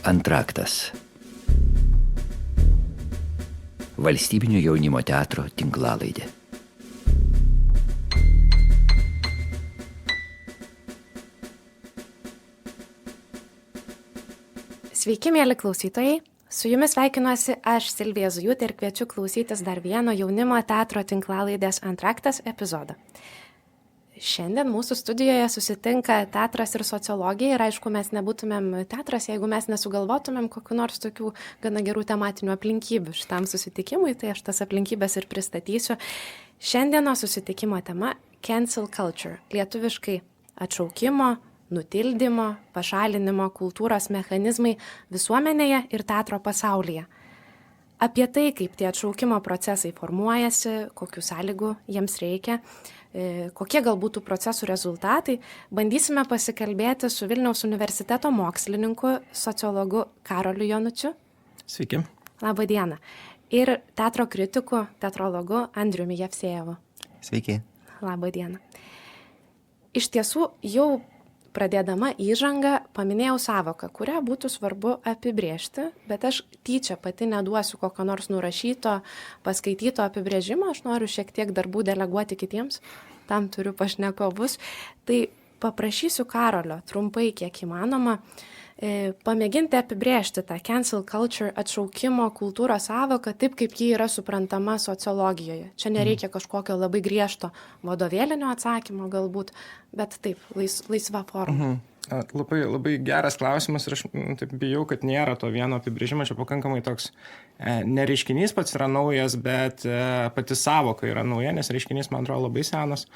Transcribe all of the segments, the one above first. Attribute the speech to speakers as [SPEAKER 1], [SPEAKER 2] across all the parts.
[SPEAKER 1] Antraktas. Valstybinio jaunimo teatro tinklalaidė.
[SPEAKER 2] Sveiki, mėly klausytojai. Su jumis sveikinuosi aš, Silvija Zujutė, ir kviečiu klausytis dar vieno jaunimo teatro tinklalaidės Antraktas epizodą. Šiandien mūsų studijoje susitinka teatras ir sociologija ir aišku, mes nebūtumėm teatras, jeigu mes nesugalvotumėm kokiu nors tokių gana gerų tematinių aplinkybių šitam susitikimui, tai aš tas aplinkybės ir pristatysiu. Šiandieno susitikimo tema – cancel culture, lietuviškai atšaukimo, nutildymo, pašalinimo kultūros mechanizmai visuomenėje ir teatro pasaulyje. Apie tai, kaip tie atšaukimo procesai formuojasi, kokių sąlygų jiems reikia, kokie galbūt tų procesų rezultatai, bandysime pasikalbėti su Vilniaus universiteto mokslininku, sociologu Karoliu Jonučiu.
[SPEAKER 3] Sveiki.
[SPEAKER 2] Labą dieną. Ir teatro kritiku, teatrologu Andriumi Jevsejevu.
[SPEAKER 3] Sveiki.
[SPEAKER 2] Labą dieną. Iš tiesų, jau pradėdama įžangą paminėjau sąvoką, kurią būtų svarbu apibrėžti, bet aš tyčia pati neduosiu kokio nors nurašyto, paskaityto apibrėžimo, aš noriu šiek tiek darbų deleguoti kitiems, tam turiu pašnekovus. Tai paprašysiu Karolio trumpai, kiek įmanoma, pamėginti apibrėžti tą cancel culture atšaukimo kultūros sąvoką taip, kaip ji yra suprantama sociologijoje. Čia nereikia kažkokio labai griežto vadovėlinio atsakymo galbūt, bet taip, laisva forma.
[SPEAKER 3] Labai geras klausimas ir aš taip bijau, kad nėra to vieno apibrėžimo, čia pakankamai toks nereiškinys pats yra naujas, bet pati sąvoka yra nauja, nes reiškinys, man atrodo, labai senas.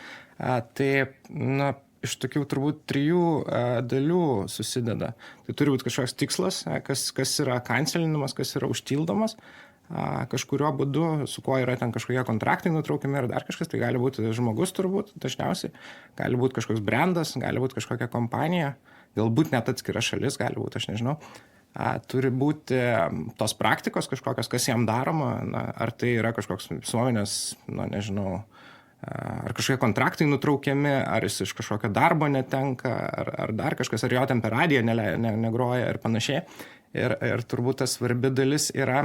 [SPEAKER 3] Iš tokių turbūt 3 dalių susideda. Tai turi būti kažkoks tikslas, kas yra kancelinimas, kas yra užtildomas, kažkurio būdu, su kuo yra ten kažkokie kontraktai nutraukiami ir dar kažkas, tai gali būti žmogus turbūt dažniausiai, gali būti kažkoks brandas, gali būti kažkokia kompanija, galbūt net atskira šalis, gali būti, aš nežinau. Turi būti tos praktikos kažkokios, kas jam daroma, ar tai yra kažkoks visuomenės, ar kažkokie kontraktai nutraukiami, ar jis iš kažkokio darbo netenka, ar dar kažkas, ar jo ten per radiją negroja ir panašiai. Ir turbūt ta svarbi dalis yra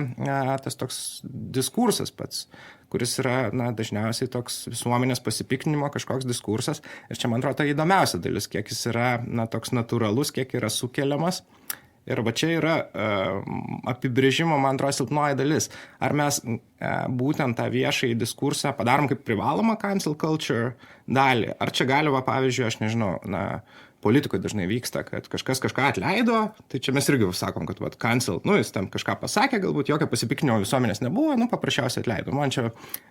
[SPEAKER 3] tas toks diskursas pats, kuris yra dažniausiai toks visuomenės pasipiktinimo kažkoks diskursas. Ir čia, man atrodo, ta įdomiausia dalis, kiek jis yra toks natūralus, kiek yra sukeliamas. Ir va čia yra apibrėžimo, man atrodo, silpnoji dalis. Ar mes būtent tą viešąjį diskursą padarom kaip privalomą cancel culture dalį? Ar čia galima, pavyzdžiui, aš nežinau, politikoje dažnai vyksta, kad kažkas kažką atleido, tai čia mes irgi sakom, kad cancel, jis tam kažką pasakė, galbūt jokio pasipiktinimo visuomenės nebuvo, paprasčiausiai atleido. Man čia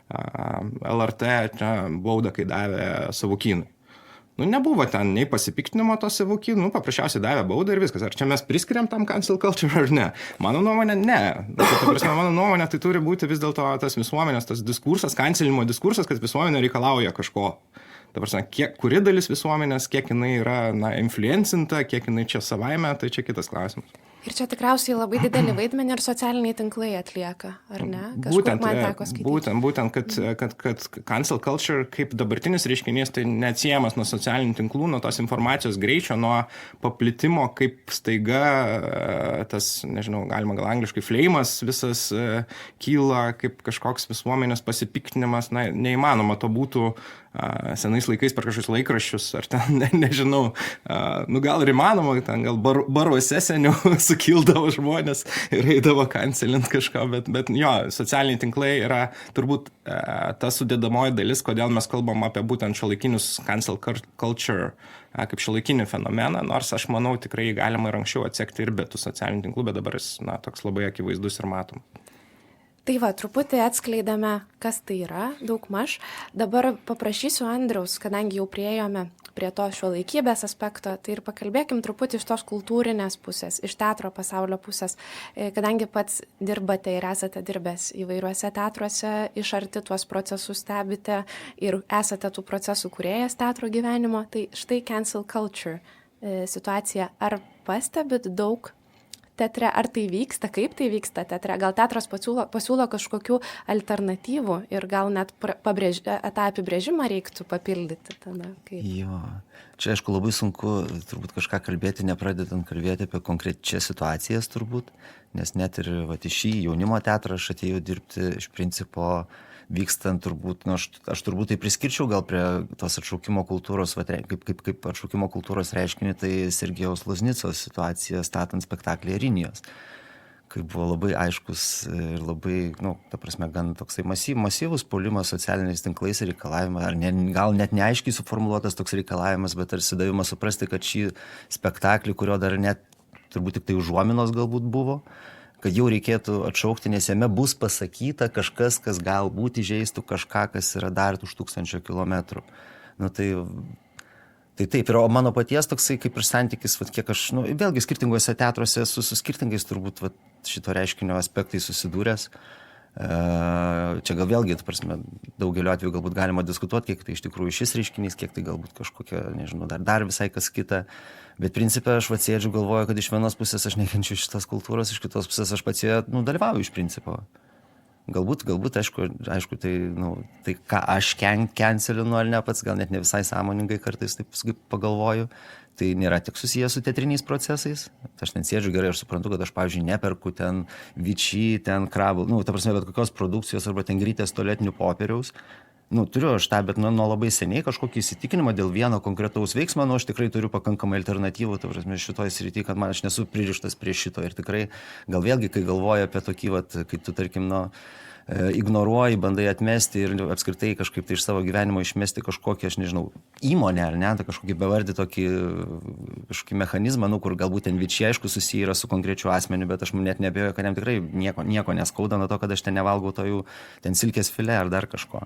[SPEAKER 3] LRT baudą, kai davė Savukynui. Nebuvo ten nei pasipiktinimo to Savukynų, paprasčiausiai davė baudą ir viskas. Ar čia mes priskiriam tam cancel culture ar ne? Mano nuomonė, ne. Mano nuomonė, tai turi būti vis dėlto tas visuomenės, tas diskursas, cancelinimo diskursas, kad visuomenė reikalauja kažko. Kuri dalis visuomenės, kiek jinai yra influencinta, kiek jinai čia savaime, tai čia kitas klausimas.
[SPEAKER 2] Ir čia tikriausiai labai didelį vaidmenį ir socialiniai tinklai atlieka, ar ne? Kažkur man teko skaityti.
[SPEAKER 3] Būtent, kad cancel culture kaip dabartinis reiškinys, tai neatsiejamas nuo socialinių tinklų, nuo tos informacijos greičio, nuo paplitimo, kaip staiga tas, galima gal angliškai flamas visas kyla, kaip kažkoks visuomenės pasipiktinimas, neįmanoma to būtų senais laikais per kažkokius laikraščius, ar ten, nežinau, gal ir įmanoma, ten gal baruose seniau sukildavo žmonės ir eidavo cancelint kažko, bet jo, socialiniai tinklai yra turbūt ta sudėdamoji dalis, kodėl mes kalbam apie būtent šiuolaikinius cancel culture kaip šiuolaikinį fenomeną, nors aš manau tikrai galima ir anksčiau atsekti ir be tų socialinių tinklų, bet dabar jis toks labai akivaizdus ir matom.
[SPEAKER 2] Tai va, truputį atskleidame, kas tai yra, daugmaž. Dabar paprašysiu Andriaus, kadangi jau priėjome prie to šiuolaikybės aspekto, tai ir pakalbėkim truputį iš tos kultūrinės pusės, iš teatro pasaulio pusės, kadangi pats dirbate ir esate dirbęs įvairiuose teatruose, iš arti tuos procesus stebite ir esate tų procesų kūrėjas teatro gyvenimo, tai štai cancel culture situacija. Ar pastebit daug teatre, ar tai vyksta, kaip tai vyksta teatre, gal teatras pasiūlo kažkokių alternatyvų ir gal net tą apibrėžimą reiktų papildyti tada. Kaip?
[SPEAKER 4] Jo, čia aišku labai sunku turbūt kažką kalbėti, nepradedant kalbėti apie konkrečias situacijas turbūt, nes net ir į šį jaunimo teatrą aš atėjau dirbti iš principo vykstant turbūt, aš turbūt tai priskirčiau gal prie tos atšaukimo kultūros, kaip atšaukimo kultūros reiškinį, tai Sergejaus Loznicos situacija statant spektaklį Erinijos, kai buvo labai aiškus ir labai, ta prasme, gan toksai masyvus puolimas socialiniais tinklais ir reikalavimas, gal net neaiškiai suformuluotas toks reikalavimas, bet tarsi davimas suprasti, kad šį spektaklį, kurio dar net turbūt tik tai užuominos galbūt buvo, kad jau reikėtų atšaukti, nes jame bus pasakyta kažkas, kas galbūt įžeistų kažką, kas yra dar už 1000 kilometrų. Tai taip, ir o mano paties toksai kaip ir santykis, kiek aš, vėlgi skirtinguose teatruose su skirtingais turbūt šito reiškinio aspektai susidūręs. Čia gal vėlgi, prasme, daugeliu atveju galbūt galima diskutuoti, kiek tai iš tikrųjų šis reiškinys, kiek tai galbūt kažkokia, nežinau, dar visai kas kita. Bet principė aš sėdžiu, galvoju, kad iš vienos pusės aš nekenčiu šitas kultūros, iš kitos pusės aš pats joje dalyvauju iš principo. Galbūt, aišku, tai ką aš cancelinu ar ne pats, gal net ne visai sąmoningai kartais taip pagalvoju, tai nėra tik susijęs su teatriniais procesais. Aš ten sėdžiu gerai, aš suprantu, kad aš, pavyzdžiui, neperku ten Vichy, ten Krabl, ta prasme, bet kokios produkcijos arba ten Grytės tualetinių popieriaus. Turiu aš tą, bet nuo labai seniai kažkokį įsitikinimą dėl vieno konkretaus veiksmo, aš tikrai turiu pakankamai alternatyvų, ta prasme, šitoje srityje, kad aš nesu pririštas prie šito. Ir tikrai, gal vėlgi, kai galvoju apie tokį, kai tu, tarkim, ignoruoji, bandai atmesti ir apskritai kažkaip tai iš savo gyvenimo išmesti kažkokį, aš nežinau, įmonę ar ne, tai kažkokį bevardį kažkokį mechanizmą, kur galbūt ten Vichy, aišku, susiję yra su konkrečiu asmeniu, bet aš net neabejoju, kad jam tikrai nieko neskauda nuo to, kad aš ten nevalgau tojų ten silkės filė ar dar kažko.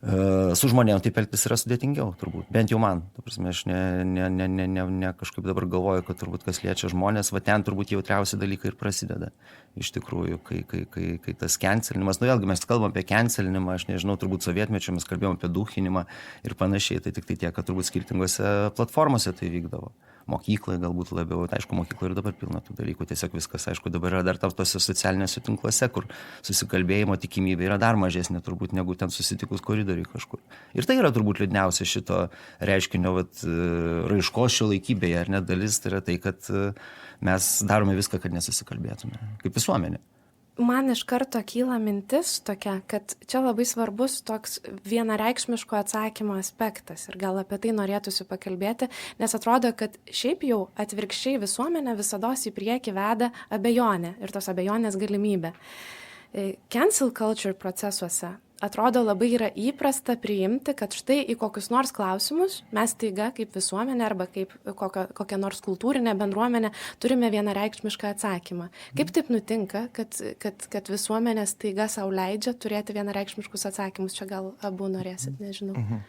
[SPEAKER 4] Su žmonėm taip elgtis yra sudėtingiau, turbūt, bent jau man. Ta prasme, aš ne kažkaip dabar galvoju, kad turbūt kas liečia žmonės, ten turbūt jautriausi dalykai ir prasideda. Iš tikrųjų, kai tas cancelinimas, vėlgi mes kalbam apie cancelinimą, aš nežinau, turbūt sovietmečiu mes kalbėjom apie duchinimą ir panašiai, tai tik tai tiek, kad turbūt skirtingose platformose tai vykdavo. Mokykloje galbūt labiau, aišku, mokykloje ir dabar pilna tų dalykų, tiesiog viskas, aišku, dabar yra dar tose socialinėse tinkluose, kur susikalbėjimo tikimybė yra dar mažesnė turbūt negu ten susitikus koridoriui kažkur. Ir tai yra turbūt liūdniausia šito reiškinio raiškos šiuolaikybėje, ar net dalis, tai yra tai, kad mes darome viską, kad nesusikalbėtume, kaip visuomenė.
[SPEAKER 2] Man iš karto kyla mintis tokia, kad čia labai svarbus toks vienareikšmiško atsakymo aspektas ir gal apie tai norėtųsi pakalbėti, nes atrodo, kad šiaip jau atvirkščiai visuomenė visados į priekį veda abejonė ir tos abejonės galimybė. Cancel culture procesuose atrodo labai yra įprasta priimti, kad štai į kokius nors klausimus mes taiga kaip visuomenė arba kaip kokia nors kultūrinė bendruomenė turime vienareikšmišką atsakymą. Kaip taip nutinka, kad visuomenės taiga sau leidžia turėti vienareikšmiškus atsakymus? Čia gal abu norėsit, nežinau.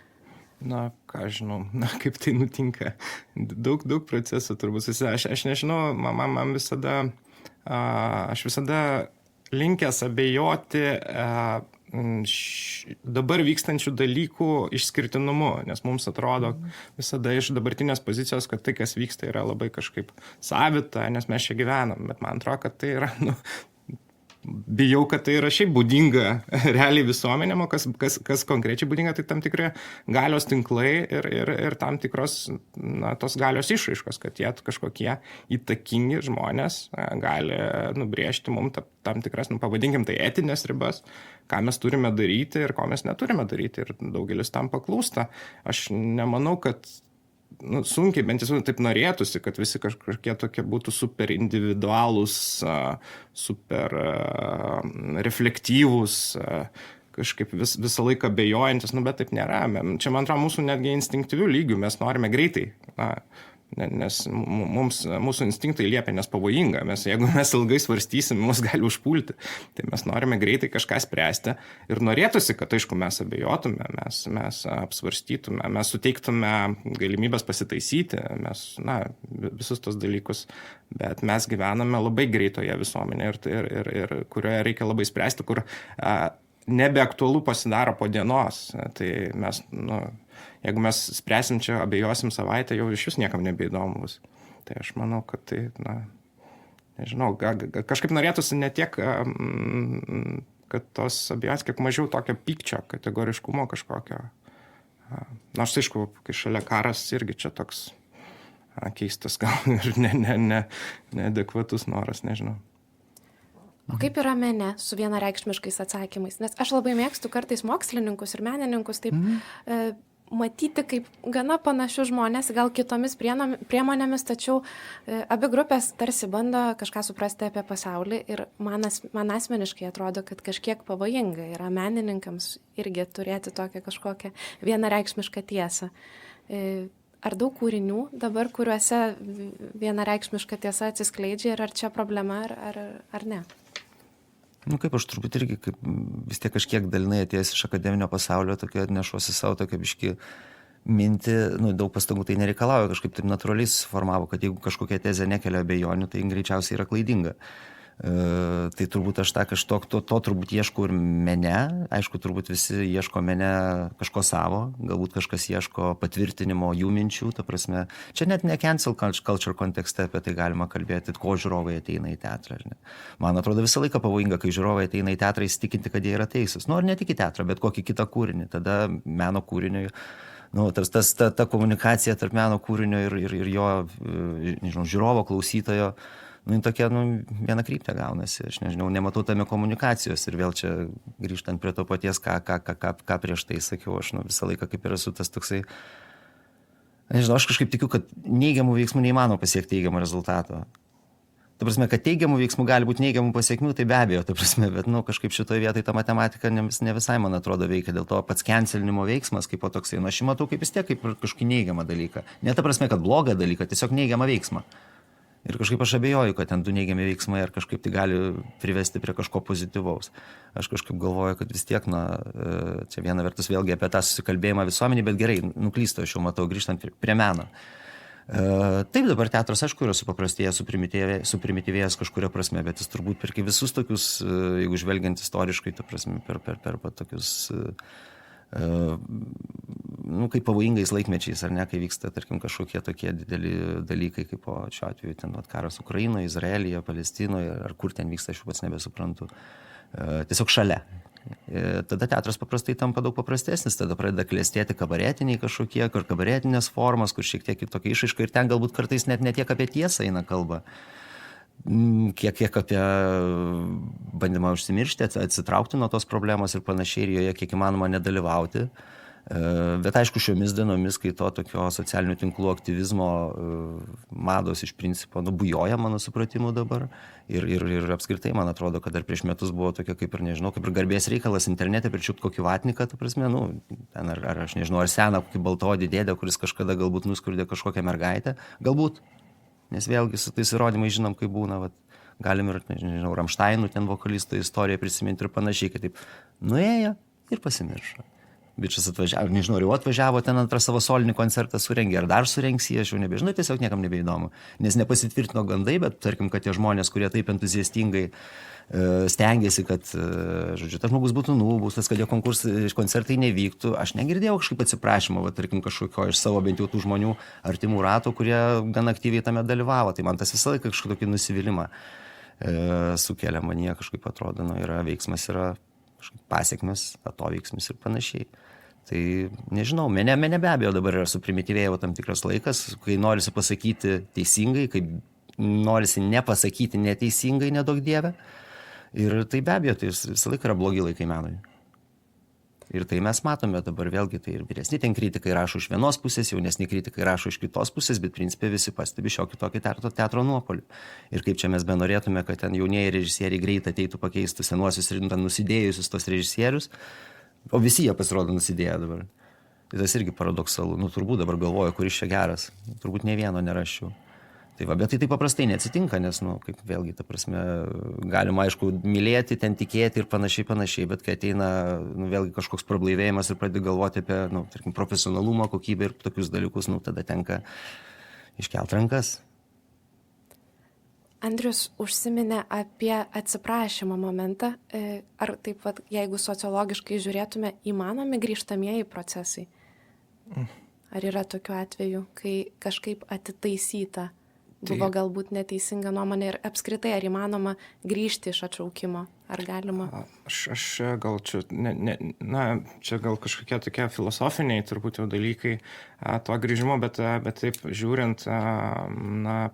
[SPEAKER 3] Ką žinau, kaip tai nutinka. Daug procesų turbūt susideda. Aš nežinau, man visada, aš visada linkęs abejoti dabar vykstančių dalykų išskirtinumu, nes mums atrodo visada iš dabartinės pozicijos, kad tai, kas vyksta, yra labai kažkaip savita, nes mes čia gyvenam, bet man atrodo, kad tai yra, bijau, kad tai yra šiaip būdinga realiai visuomenėm, o kas konkrečiai būdinga, tai tam tikri galios tinklai ir tam tikros tos galios išraiškos, kad jie kažkokie įtakingi žmonės gali nubrėžti mums tam tikras, pavadinkim tai etinės ribas, ką mes turime daryti ir ko mes neturime daryti ir daugelis tam paklūsta. Aš nemanau, kad sunkiai, bent jau taip norėtųsi, kad visi kažkokie tokie būtų super individualūs, super reflektyvūs, kažkaip visą laiką bejojantis, bet taip nėra. Čia, man atrodo, mūsų netgi instinktyvių lygių mes norime greitai, nes mūsų instinktai liepia, nes pavojinga. Jeigu mes ilgai svarstysim, mus gali užpulti. Tai mes norime greitai kažką spręsti ir norėtųsi, kad, aišku, mes abejotume, mes apsvarstytume, mes suteiktume galimybės pasitaisyti, mes, visus tos dalykus, bet mes gyvename labai greitoje visuomenėje ir kurioje reikia labai spręsti, kur nebeaktualu pasidaro po dienos. Tai mes, jeigu mes spręsim čia, abejosim savaitę, jau iš vis niekam nebeįdomu bus. Tai aš manau, kad tai, nežinau, kažkaip norėtųsi ne tiek, kad tos abejonės, kiek mažiau tokio pykčio, kategoriškumo kažkokio. Nors, aišku, kai šalia karas irgi čia toks keistas gal ir neadekvatus noras, nežinau.
[SPEAKER 2] O kaip yra mene su vienareikšmiškais atsakymais? Nes aš labai mėgstu kartais mokslininkus ir menininkus taip matyti kaip gana panašius žmonės, gal kitomis priemonėmis, tačiau abi grupės tarsi bando kažką suprasti apie pasaulį ir man asmeniškai atrodo, kad kažkiek pavojinga yra menininkams irgi turėti tokią kažkokią vienareikšmišką tiesą. Ar daug kūrinių dabar, kuriuose vienareikšmiška tiesa atsiskleidžia ir ar čia problema, ar ne?
[SPEAKER 4] Nu, kaip aš turbūt irgi, kaip vis tiek kažkiek dalinai atėjęs iš akademinio pasaulio, tokio atnešuosi savo tokią biškį mintį, daug pastangų tai nereikalauja, kažkaip taip natūraliai susiformavo, kad jeigu kažkokia tezė nekelia abejonių, tai greičiausiai yra klaidinga. Tai turbūt aš to turbūt ieškau ir mene, aišku, turbūt visi ieško mene kažko savo, galbūt kažkas ieško patvirtinimo jų minčių, ta prasme, čia net ne cancel culture kontekste apie tai galima kalbėti, ko žiūrovai ateina į teatrą. Ne? Man atrodo visą laiką pavojinga, kai žiūrovai ateina į teatrą įsitikinti, kad jie yra teisūs. Nu, ar ne tik į teatrą, bet kokį kitą kūrinį, tada meno kūriniui. Ta komunikacija tarp meno kūrinio ir jo, nežinau, žiūrovo, klausytojo, tokia, viena kryptė gaunasi, aš nežinau, nematau tame komunikacijos ir vėl čia grįžtant prie to paties, ką prieš tai sakiau, aš visą laiką kaip ir esu tas toksai, nežinau, aš kažkaip tikiu, kad neigiamų veiksmų neįmanoma pasiekti teigiamą rezultatą. Ta prasme, kad teigiamų veiksmų gali būti neigiamų pasiekmių, tai be abejo, ta prasme, bet, kažkaip šitoje vietoje ta matematika ne visai, man atrodo, veikia, dėl to pats cancelinimo veiksmas, kaip po toksai, aš jį matau kaip vis tiek, kaip kažkokį neigiamą dalyką. Ne ta prasme, kad blogą dalyką, tiesiog neigiamą veiksmą. Ir kažkaip aš abejoju, kad ten du neigiami veiksmai ar kažkaip tai gali privesti prie kažko pozityvaus. Aš kažkaip galvoju, kad vis tiek, čia viena vertus vėlgi apie tą susikalbėjimą visuomenį, bet gerai, nuklystu, aš jau matau, grįžtant prie meno. Taip, dabar teatras, aišku, yra supaprastėjęs, suprimityvėjęs kažkuria prasme, bet jis turbūt per visus tokius, jeigu žvelgiant istoriškai, ta prasme, per tokius kaip pavojingais laikmečiais, ar ne, kai vyksta, tarkim, kažkokie tokie dideli dalykai, kaip po šiuo atveju ten karas Ukrainoje, Izraelyje, Palestinoje, ar kur ten vyksta, aš jau pats nebesuprantu. Tiesiog šalia. Tada teatras paprastai tampa daug paprastesnis, tada pradeda klestėti kabaretiniai kažkokie, kur kabaretinės formos, kur šiek tiek kitokia išraiška ir ten galbūt kartais net ne tiek apie tiesą eina kalba. Kiek apie bandymą užsimiršti, atsitraukti nuo tos problemos ir panašiai ir joje kiek įmanoma nedalyvauti. Bet aišku, šiomis dienomis, kai to tokio socialinių tinklų aktyvizmo mados iš principo bujoja mano supratimu dabar ir apskritai man atrodo, kad dar prieš metus buvo tokia kaip ir nežinau, kaip ir garbės reikalas internete pričiupt kokį vatniką, ta prasme, ten ar aš nežinau, ar seną kokį baltodį dėdę, kuris kažkada galbūt nuskurdė kažkokią mergaitę, galbūt. Nes vėlgi su tais įrodymais žinom, kaip būna, galim ir, nežinau, Rammsteinų ten vokalisto istoriją prisiminti ir panašiai, kad taip nuėjo ir pasimiršo. Bičas atvažiavo, nežinau, jau atvažiavo ten antrą savo solinį koncertą surengė, ar dar surengs jį, aš jau nebežinau, tiesiog niekam nebeįdomu. Nes nepasitvirtino gandai, bet tarkim, kad tie žmonės, kurie taip entuziastingai stengiasi, kad, žodžiu, tas žmogus būtų nubaustas, kad jo koncertai nevyktų. Aš negirdėjau kažkaip atsiprašymo, tarkim, kažkokio iš savo bent jau tų žmonių artimų ratų, kurie gan aktyviai tame dalyvavo. Tai man tas visą laiką kažkokį nusivylimą sukelia manyje, kažkaip atrodo, yra veiksmas, yra pasiekmes, atoveiksmis ir panašiai. Tai nežinau, mene be abejo dabar yra suprimityvėjo tam tikras laikas, kai norisi pasakyti teisingai, kai norisi nepasakyti neteisingai, nedaug dieve. Ir tai be abejo, tai visą laiką yra blogi laikai menui. Ir tai mes matome dabar vėlgi, tai ir vyresni ten kritikai rašo iš vienos pusės, jaunesni kritikai rašo iš kitos pusės, bet principė visi pastebi šiokį tokį teatro nuopuolį. Ir kaip čia mes benorėtume, kad ten jaunieji režisieriai greit ateitų pakeistų senuosius ir nusidėjusius tos režisierius, o visi jie pasirodo nusidėję dabar. Tai tas irgi paradoksalu. Turbūt dabar galvoju, kuris čia geras. Turbūt ne vieno neraščiau. Tai bet tai paprastai neatsitinka, nes, kaip vėlgi, ta prasme, galima, aišku, mylėti, ten tikėti ir panašiai, bet kai ateina, vėlgi kažkoks prablaivėjimas ir pradedi galvoti apie, tarkim, profesionalumą, kokybę ir tokius dalykus, tada tenka iškelt rankas.
[SPEAKER 2] Andrius užsiminė apie atsiprašymo momentą. Ar taip pat, jeigu sociologiškai žiūrėtume, įmanomi grįžtamieji procesai? Ar yra tokių atvejų, kai kažkaip atitaisyta buvo galbūt neteisinga nuomonė ir apskritai, ar įmanoma grįžti iš atšaukimo, ar galima?
[SPEAKER 3] Aš gal čia, čia gal kažkokie tokie filosofiniai turbūt jau dalykai to grįžimo, bet taip žiūrint,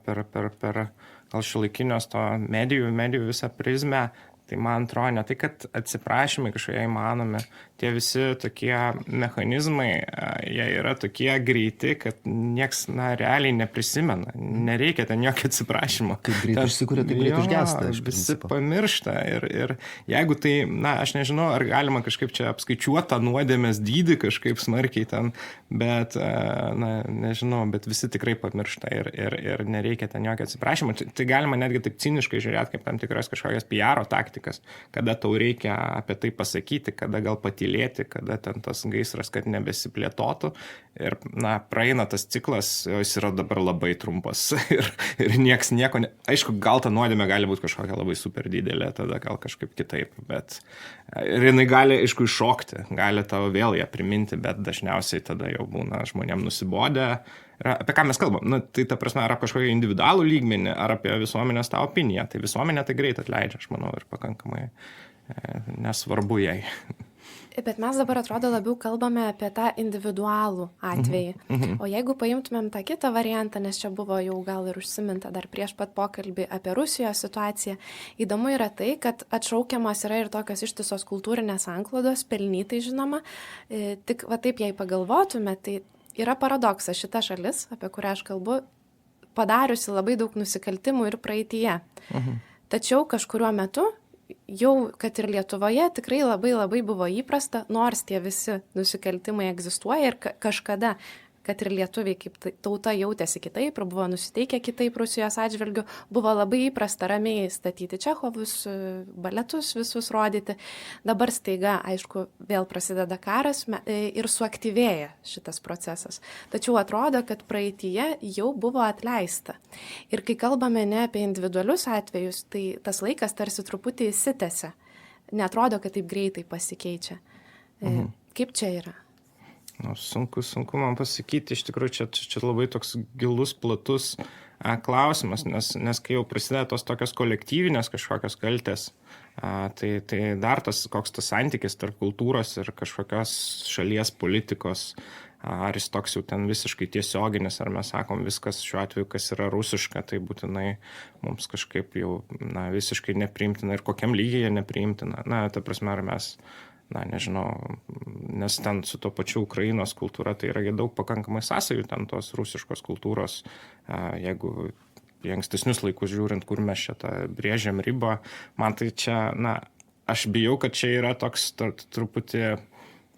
[SPEAKER 3] per gal šiuolaikinios to medijų visą prizmę, tai man atrodo ne tai, kad atsiprašymai kažkokie įmanomi, tie visi tokie mechanizmai, jie yra tokie greiti, kad nieks, realiai neprisimena. Nereikia ten jokio atsiprašymo.
[SPEAKER 4] Kaip greit išsikūrė, taip greit užgesta.
[SPEAKER 3] Visi pamiršta. Ir jeigu tai, aš nežinau, ar galima kažkaip čia apskaičiuoti tą nuodėmės dydį kažkaip smarkiai ten, bet, nežinau, bet visi tikrai pamiršta ir nereikia ten jokio atsiprašymo. Tai galima netgi taip ciniškai žiūrėti kaip tam tikras kažkokias PR taktikas, kada tau reikia apie tai pasakyti, kada gal patylėti, kada ten tas gaisras, kad nebesiplėtotų. Ir, praeina tas ciklas, jis yra dabar labai trumpas ir nieks nieko, aišku, gal ta nuodėmė gali būti kažkokia labai super didelė, tada gal kažkaip kitaip, bet ir jinai gali, aišku, iššokti, gali tavo vėl ją priminti, bet dažniausiai tada jau būna žmonėm nusibodę. Apie ką mes kalbam? Tai ta prasme, ar apie kažkokį individualų lygmenį, ar apie visuomenės tą opiniją. Tai visuomenė tai greit atleidžia, aš manau, ir pakankamai nesvarbu jai.
[SPEAKER 2] Bet mes dabar atrodo labiau kalbame apie tą individualų atvejį. O jeigu paimtumėm tą kitą variantą, nes čia buvo jau gal ir užsiminta dar prieš pat pokalbį apie Rusijos situaciją, įdomu yra tai, kad atšaukiamas yra ir tokios ištisos kultūrinės sanklodos, pelnytai žinoma. Tik va taip, jei pagalvotume, tai yra paradoksas, šita šalis, apie kurią aš kalbu, padariusi labai daug nusikaltimų ir praeityje. Tačiau kažkuriuo metu jau, kad ir Lietuvoje, tikrai labai buvo įprasta, nors tie visi nusikaltimai egzistuoja ir kažkada, kad ir lietuviai kaip tauta jautėsi kitaip ir buvo nusiteikę kitaip Rusijos atžvilgiu, buvo labai įprasta ramiai statyti Čechovus, baletus visus rodyti. Dabar staiga, aišku, vėl prasideda karas ir suaktyvėja šitas procesas. Tačiau atrodo, kad praeityje jau buvo atleista. Ir kai kalbame ne apie individualius atvejus, tai tas laikas tarsi truputį įsitęsia. Neatrodo, kad taip greitai pasikeičia. Kaip čia yra?
[SPEAKER 3] Sunku man pasakyti, iš tikrųjų čia labai toks gilus, platus klausimas, nes kai jau prasideda tos tokios kolektyvinės kažkokios kaltės, tai dar koks tas santykis tarp kultūros ir kažkokios šalies politikos, ar jis toks jau ten visiškai tiesioginis, ar mes sakom viskas šiuo atveju, kas yra rusiška, tai būtinai mums kažkaip jau visiškai nepriimtina ir kokiam lygyje nepriimtina. Ta prasme, ar mes nežinau, nes ten su to pačiu Ukrainos kultūra, tai yra daug pakankamai sąsajų ten tos rusiškos kultūros, jeigu į ankstesnius laikus žiūrint, kur mes čia tą brėžiam ribą, man tai čia, aš bijau, kad čia yra toks truputį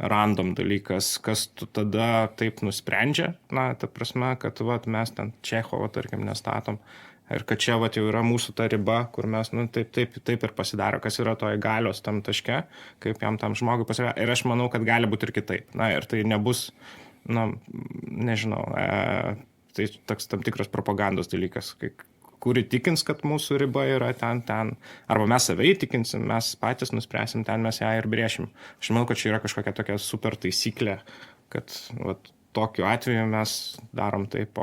[SPEAKER 3] random dalykas, kas tu tada taip nusprendžia, ta prasme, kad mes ten Čechovo, tarkim, nestatom. Ir kad čia jau yra mūsų ta riba, kur mes taip ir pasidaro, kas yra toje galios tam taške, kaip jam tam žmogui pasidaro. Ir aš manau, kad gali būti ir kitaip. Ir tai nebus, nežinau, tai toks tam tikras propagandos dalykas, kur įtikins, kad mūsų riba yra ten, arba mes save įtikinsim, mes patys nuspręsim, ten mes ją ir brėšim. Aš manau, kad čia yra kažkokia tokia super taisyklė, kad tokiu atveju mes darom taip,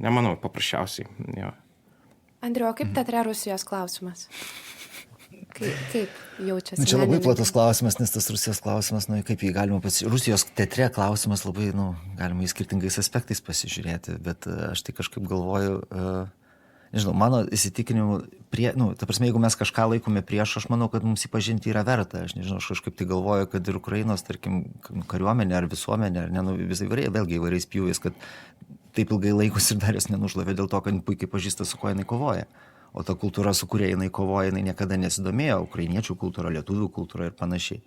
[SPEAKER 3] nemanau, paprasčiausiai. Jo.
[SPEAKER 2] Andriu, o kaip teatre Rusijos klausimas? Kaip jaučiasi?
[SPEAKER 4] Čia labai platus klausimas, nes tas Rusijos klausimas, kaip jį galima Rusijos teatre klausimas labai, galima į skirtingais aspektais pasižiūrėti, bet aš tai kažkaip galvoju, nežinau, mano įsitikinimu, ta prasme, jeigu mes kažką laikome prieš, aš manau, kad mums įpažinti yra verta. Aš nežinau, aš kažkaip tai galvoju, kad ir Ukrainos, tarkim, kariuomenė ar visuomenė, visai vėlgi įvairiais pjūviais, kad taip ilgai laikus ir dar jos nenušlavė dėl to, kad puikiai pažįsta, su kuo jinai kovoja. O ta kultūra, su kuria jinai kovoja, jinai niekada nesidomėjo, ukrainiečių kultūra, lietuvių kultūra ir panašiai.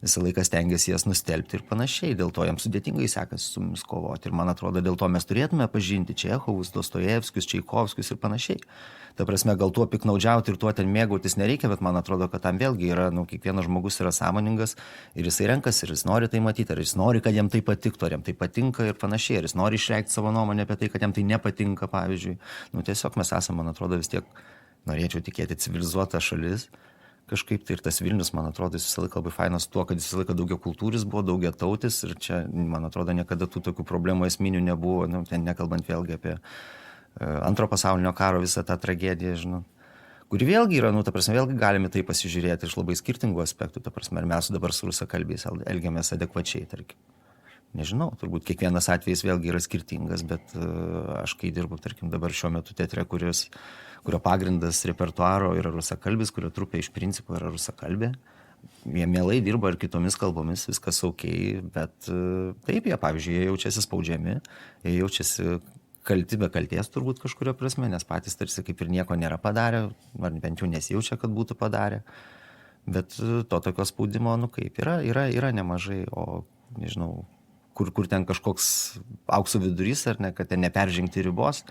[SPEAKER 4] Visą laiką stengiasi jas nustelbti ir panašiai, dėl to jiems sudėtingai sekasi su mumis kovoti. Ir man atrodo, dėl to mes turėtume pažinti Čechovus, Dostojevskius, Čaikovskius ir panašiai. Ta prasme, gal tuo piknaudžiauti ir tuo ten mėgautis nereikia, bet man atrodo, kad tam vėlgi yra, kiekvienas žmogus yra sąmoningas ir jisai renkasi, ir jis nori tai matyti, ar jis nori, kad jam tai patiktų, ar jam tai patinka ir panašiai, ar jis nori išreikšti savo nuomonę apie tai, kad jam tai nepatinka, pavyzdžiui. Tiesiog mes esame, man atrodo, vis tiek, norėčiau tikėti, civilizuota šalis. Kažkaip tai ir tas Vilnius, man atrodo, jis visą laiką labai fainas tuo, kad jis visą laiką daugia kultūris buvo, daugia tautis ir čia, man atrodo, niekada tų tokių problemų esminių nebuvo, ten nekalbant vėlgi apie Antro pasaulinio karo visą tą tragediją, žinau, kuri vėlgi yra, ta prasme, vėlgi galime tai pasižiūrėti iš labai skirtingų aspektų, ta prasme, ar mes dabar su rusakalbiais elgiamės adekvačiai, tarkim. Nežinau, turbūt kiekvienas atvejis vėlgi yra skirtingas, bet aš kai dirbu, tarkim, dabar šiuo metu teatre, kurio pagrindas repertuaro yra rusakalbis, kurio trupė iš principo yra rusakalbė, jie mielai dirba ir kitomis kalbomis, viskas okay, bet taip, jie, pavyzdžiui, jie jaučiasi spaudžiami, jie jaučiasi kalti be kalties turbūt kažkurio prasme, nes patys tarsi kaip ir nieko nėra padarę, ar bent jau nesijaučia, kad būtų padarę. Bet to tokio spaudimo, kaip yra nemažai, o nežinau, kur ten kažkoks aukso vidurys, ar ne, kad ten neperžengti ribos.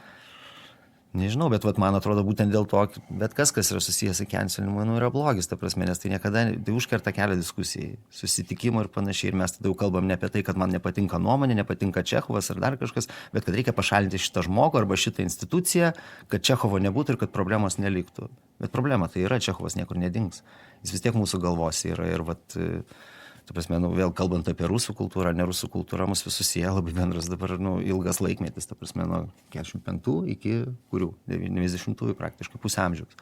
[SPEAKER 4] Nežinau, bet man atrodo būtent dėl to, bet kas yra susijęs su cancelinimu, yra blogis, ta prasme, nes tai niekada, tai užkerta kelią diskusijai, susitikimo ir panašiai. Ir mes tada jau kalbam ne apie tai, kad man nepatinka nuomonė, nepatinka Čechovas ar dar kažkas, bet kad reikia pašalinti šitą žmogų arba šitą instituciją, kad Čechovo nebūtų ir kad problemos neliktų. Bet problema tai yra, Čechovas niekur nedings. Jis vis tiek mūsų galvose yra ir ta prasme, vėl kalbant apie rusų kultūrą, ne rusų kultūra, mus visus sieja labai bendras dabar, ilgas laikmetis, ta prasme, nuo 45 iki 90-ųjų praktiškai pusę amžiaus.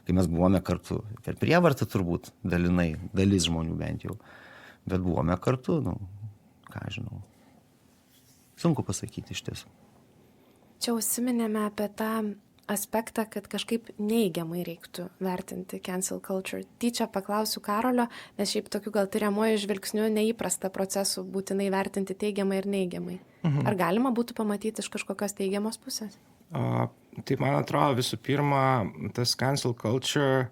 [SPEAKER 4] Kai mes buvome kartu, per prievartą turbūt, dalis žmonių bent jau, bet buvome kartu, ką žinau. Sunku pasakyti iš tiesų.
[SPEAKER 2] Čia užsiminėme apie tą aspektą, kad kažkaip neigiamai reiktų vertinti cancel culture. Tyčia paklausiu Karolio, nes šiaip tokiu gal tyriamuoju žvilgsniu neįprasta procesų būtinai vertinti teigiamai ir neigiamai. Ar galima būtų pamatyti iš kažkokios teigiamos pusės?
[SPEAKER 3] Tai man atrodo visų pirma, tas cancel culture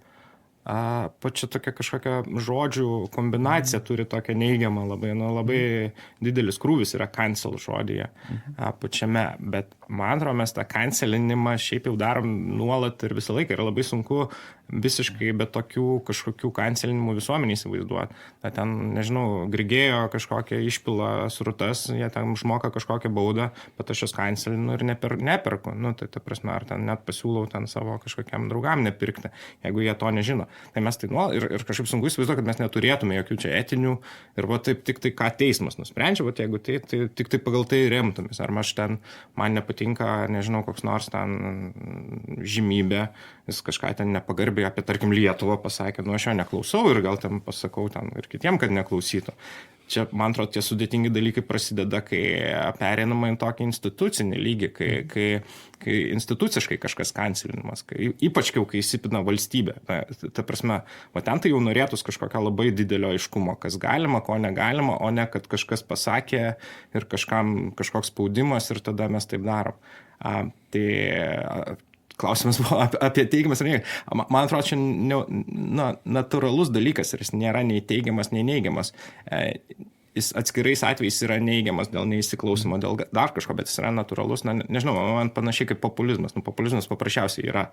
[SPEAKER 3] pačia tokia kažkokia žodžių kombinacija turi tokią neigiamą labai didelis krūvis yra cancel žodyje pačiame, bet man atrodo mes tą cancelinimą šiaip jau darom nuolat ir visą laiką yra labai sunku visiškai be tokių kažkokių cancelinimų visuomenį įsivaizduoti. Ten, nežinau, Grigėjo kažkokią išpila srutas, jie ten užmoka kažkokią baudą, bet aš jos cancelinu ir neperku. Tai ta prasme, ar ten net pasiūlau ten savo kažkokiam draugam nepirkti, jeigu jie to nežino. Tai mes tai ir kažkaip sunku įsivaizduoti, kad mes neturėtume jokių čia etinių ir taip tik tai, ką teismas nusprendžia, jeigu tai tik tai pagal tai remtumės. Ar man nepatinka, nežinau, koks nors ten žymybė, jis kažką ten nepagarbiai apie, tarkim, Lietuvą pasakė, aš jo neklausau ir gal ten pasakau ten ir kitiem, kad neklausytų. Čia, man atrodo, tie sudėtingi dalykai prasideda, kai pereinama į tokį institucinį lygį, kai instituciškai kažkas cancelinimas, ypač kai įsipina valstybė. Ta prasme, ten tai jau norėtus kažkokio labai didelio aiškumo, kas galima, ko negalima, o ne kad kažkas pasakė ir kažkoks spaudimas ir tada mes taip darom. Tai klausimas buvo apie teigiamas ir neigiamas. Man atrodo, čia natūralus dalykas ir jis nėra nei teigiamas, nei neigiamas. Jis atskirais atvejais yra neigiamas dėl neįsiklausimo, dėl dar kažko, bet jis yra natūralus. Nežinau, man panašiai kaip populizmas. Populizmas paprasčiausiai yra.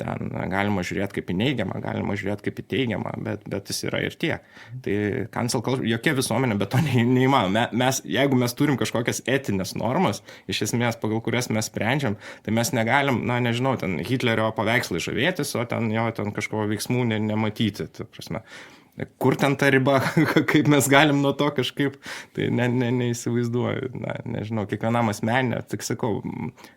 [SPEAKER 3] Ten galima žiūrėti kaip į neigiamą, galima žiūrėti kaip į teigiamą, bet jis yra ir tiek. Tai cancel culture, jokia visuomenė be to neįmanoma. Jeigu mes turim kažkokias etinės normas, iš esmės, pagal kurias mes sprendžiam, tai mes negalim, nežinau, ten Hitlerio paveikslai žavėtis, o ten kažko veiksmų nematyti. Ta prasme. Kur ten ta riba, kaip mes galim nuo to kažkaip, tai neįsivaizduoju, nežinau, kiekvienam asmeninė, tik sakau,